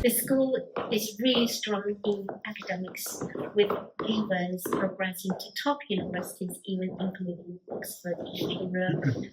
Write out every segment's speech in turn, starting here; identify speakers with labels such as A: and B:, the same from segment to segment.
A: The school is really strong in academics, with leavers progressing to top universities, even including Oxford, Edinburgh,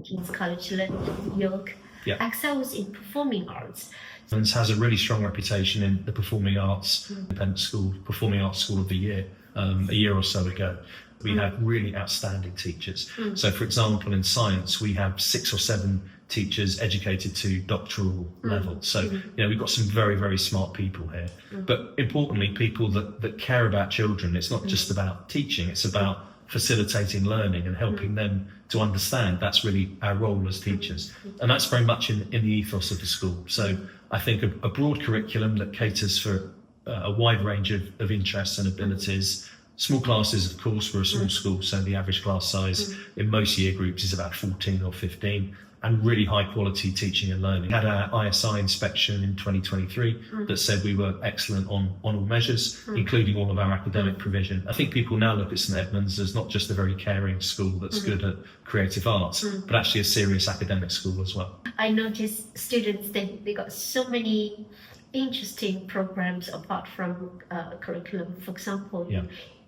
A: King's College London, York.
B: Yeah.
A: Excels in performing arts.
B: And has a really strong reputation in the performing arts independent school, performing arts school of the year, a year or so ago. We have really outstanding teachers. So, for example, in science, we have 6 or 7 teachers educated to doctoral level. So, we've got some very, very smart people here. But importantly, people that care about children. It's not just about teaching, it's about facilitating learning and helping them to understand. That's really our role as teachers. And that's very much in the ethos of the school. So I think a broad curriculum that caters for a wide range of interests and abilities. Small classes, of course, we're a small school, so the average class size in most year groups is about 14 or 15, and really high quality teaching and learning. We had our ISI inspection in 2023 that said we were excellent on all measures, including all of our academic provision. I think people now look at St Edmund's as not just a very caring school that's good at creative arts, but actually a serious academic school as well.
A: I noticed students, they got so many interesting programs apart from curriculum. For example,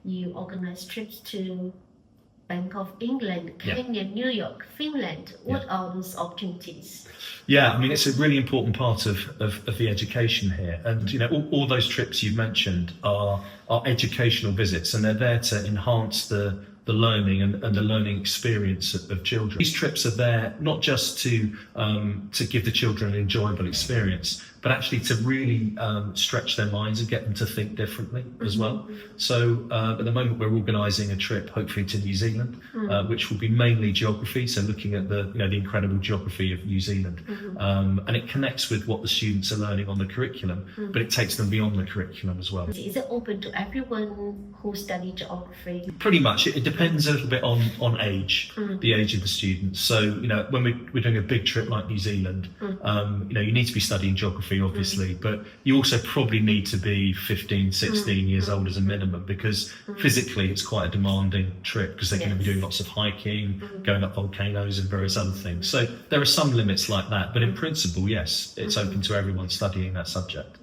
A: you organize trips to Bank of England, Kenya, New York, Finland. What are those opportunities?
B: Yeah, I mean, it's a really important part of the education here. And, all those trips you've mentioned are educational visits, and they're there to enhance the learning and the learning experience of children. These trips are there not just to give the children an enjoyable experience, but actually to really stretch their minds and get them to think differently as well. So at the moment we're organising a trip, hopefully to New Zealand, which will be mainly geography, so looking at the incredible geography of New Zealand. And it connects with what the students are learning on the curriculum, but it takes them beyond the curriculum as well.
A: Is it open to everyone who study geography?
B: Pretty much. It depends a little bit on age, the age of the students. So, when we're doing a big trip like New Zealand, you need to be studying geography, obviously, but you also probably need to be 15, 16 years old as a minimum, because physically it's quite a demanding trip, because they're going to be doing lots of hiking, going up volcanoes and various other things. So there are some limits like that, but in principle, yes, it's open to everyone studying that subject.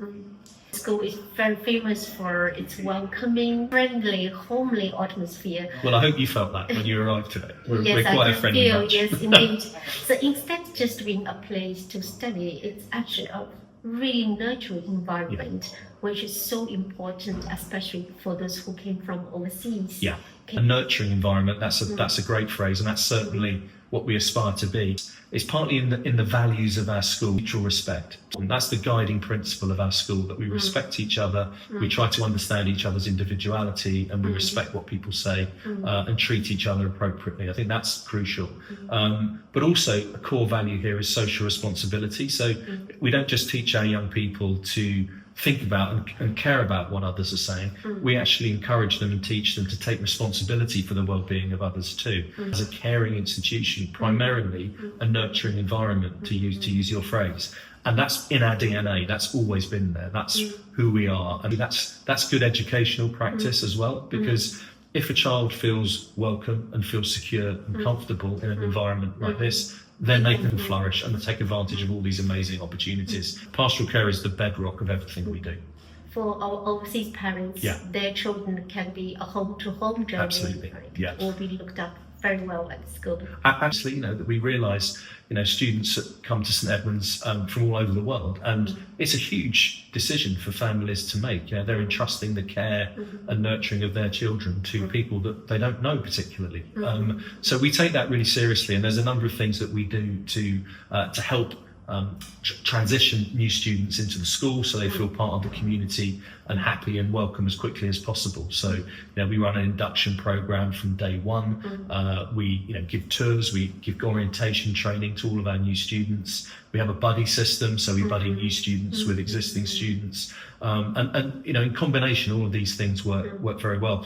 A: The school is very famous for its welcoming, friendly, homely atmosphere.
B: Well, I hope you felt that when you arrived today. We're
A: Yes,
B: quite
A: I
B: a friendly bunch.
A: Yes, indeed. So instead of just being a place to study, it's actually a really nurturing environment, which is so important, especially for those who came from overseas.
B: Yeah, a nurturing environment, that's a great phrase, and that's certainly what we aspire to be. It's partly in the values of our school, mutual respect. And that's the guiding principle of our school, that we respect each other, we try to understand each other's individuality, and we respect what people say and treat each other appropriately. I think that's crucial. But also a core value here is social responsibility. So we don't just teach our young people to think about and care about what others are saying. We actually encourage them and teach them to take responsibility for the well-being of others too. As a caring institution, primarily a nurturing environment, to use your phrase. And that's in our DNA, that's always been there, that's who we are. I mean, that's good educational practice as well, because if a child feels welcome and feels secure and comfortable in an environment like this, then they can flourish and take advantage of all these amazing opportunities. Pastoral care is the bedrock of everything we do.
A: For our overseas parents, their children can be a home-to-home journey.
B: Absolutely,
A: or be looked up very well at school.
B: Absolutely, that we realise, students that come to St Edmund's from all over the world, and it's a huge decision for families to make. They're entrusting the care and nurturing of their children to people that they don't know particularly. So we take that really seriously, and there's a number of things that we do to help transition new students into the school, so they feel part of the community and happy and welcome as quickly as possible. So we run an induction program from day one. We give tours, we give orientation training to all of our new students. We have a buddy system, so we buddy new students with existing students, and in combination, all of these things work very well.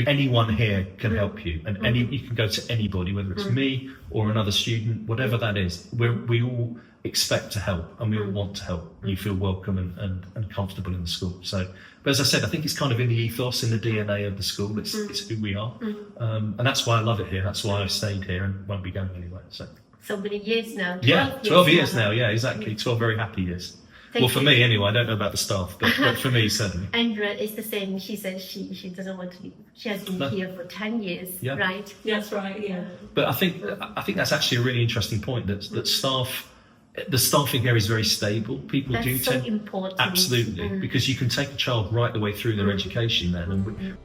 B: Anyone here can help you, and you can go to anybody, whether it's me or another student, whatever that is. We all expect to help, and we all want to help you feel welcome and comfortable in the school. So, but as I said, I think it's kind of in the ethos, in the DNA of the school. It's who we are, and that's why I love it here. That's why I've stayed here and won't be going anywhere. So
A: many years now.
B: 12 years now. Yeah, exactly. 12 very happy years. Well, for me anyway, I don't know about the staff, but for me certainly.
A: Andrea is the same. She said she doesn't want to leave. She has been here for 10 years, right?
C: That's right. Yeah.
B: But I think that's actually a really interesting point. That staff, the staffing here is very stable. People
A: That's
B: do
A: so
B: tend
A: important.
B: absolutely because you can take a child right the way through their education then. And